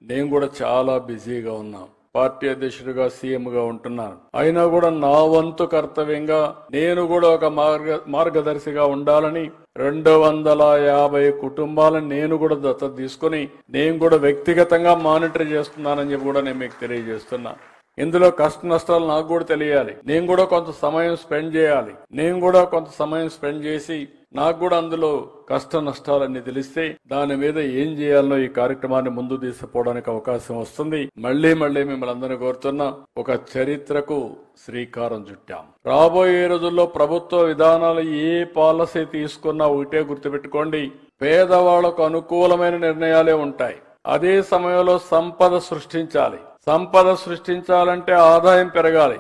నేను కూడా చాలా బిజీగా ఉన్నా. పార్టీ అధ్యక్షుడిగా సీఎంగా ఉంటున్నాను. అయినా కూడా నా వంతు కర్తవ్యంగా నేను కూడా ఒక మార్గదర్శిగా ఉండాలని 250 కుటుంబాలను నేను కూడా దత్తత తీసుకుని నేను కూడా వ్యక్తిగతంగా మానిటర్ చేస్తున్నానని చెప్పి కూడా నేను మీకు తెలియజేస్తున్నా. ఇందులో కష్ట నష్టాలు నాకు కూడా తెలియాలి. నేను కూడా కొంత సమయం స్పెండ్ చేయాలి. నేను కూడా కొంత సమయం స్పెండ్ చేసి నాకు కూడా అందులో కష్ట నష్టాలన్నీ తెలిస్తే దాని మీద ఏం చేయాలనో ఈ కార్యక్రమాన్ని ముందు తీసుకుపోవడానికి అవకాశం వస్తుంది. మళ్లీ మిమ్మల్ని అందరినీ కోరుతున్నా, ఒక చరిత్రకు శ్రీకారం చుట్టాం. రాబోయే రోజుల్లో ప్రభుత్వ విధానాలు ఏ పాలసీ తీసుకున్నా ఒకటే గుర్తుపెట్టుకోండి, పేదవాళ్లకు అనుకూలమైన నిర్ణయాలే ఉంటాయి. అదే సమయంలో సంపద సృష్టించాలి. సంపద సృష్టించాలంటే ఆదాయం పెరగాలి.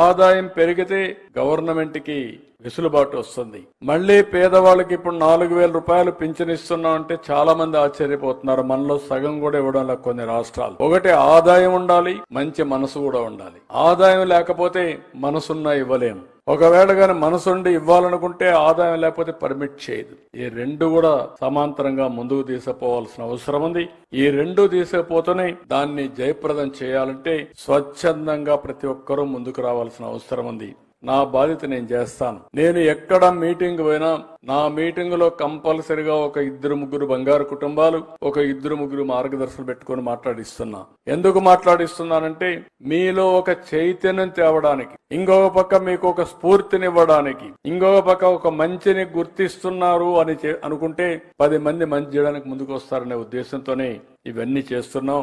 ఆదాయం పెరిగితే గవర్నమెంట్ కి వెసులుబాటు వస్తుంది. మళ్లీ పేదవాళ్ళకి ఇప్పుడు 4,000 రూపాయలు పింఛన్ ఇస్తున్నాం అంటే చాలా మంది ఆశ్చర్యపోతున్నారు. మనలో సగం కూడా ఇవ్వడం లేదు కొన్ని రాష్ట్రాలు. ఒకటి ఆదాయం ఉండాలి, మంచి మనసు కూడా ఉండాలి. ఆదాయం లేకపోతే మనసున్నా ఇవ్వలేము. ఒకవేళ గాని మనసుండి ఇవ్వాలనుకుంటే ఆదాయం లేకపోతే పర్మిట్ చేయదు. ఈ రెండు కూడా సమాంతరంగా ముందుకు తీసుకుపోవాల్సిన అవసరం ఉంది. ఈ రెండు తీసుకుపోతూనే దాన్ని జయప్రదం చేయాలంటే స్వచ్ఛందంగా ప్రతి ఒక్కరూ ముందుకు రావాల్సిన అవసరం ఉంది. నా బాధ్యత నేను చేస్తాను. నేను ఎక్కడ మీటింగ్ పోయినా నా మీటింగ్ లో కంపల్సరిగా ఒక 2-3 బంగారు కుటుంబాలు, ఒక 2-3 మార్గదర్శకులు పెట్టుకుని మాట్లాడిస్తున్నా. ఎందుకు మాట్లాడిస్తున్నానంటే మీలో ఒక చైతన్యం తేవడానికి, ఇంకొక పక్క మీకు ఒక స్ఫూర్తినివ్వడానికి, ఇంకొక పక్క ఒక మంచిని గుర్తిస్తున్నారు అని అనుకుంటే 10 మంది మంచి చేయడానికి ముందుకు వస్తారనే ఉద్దేశంతోనే ఇవన్నీ చేస్తున్నాం.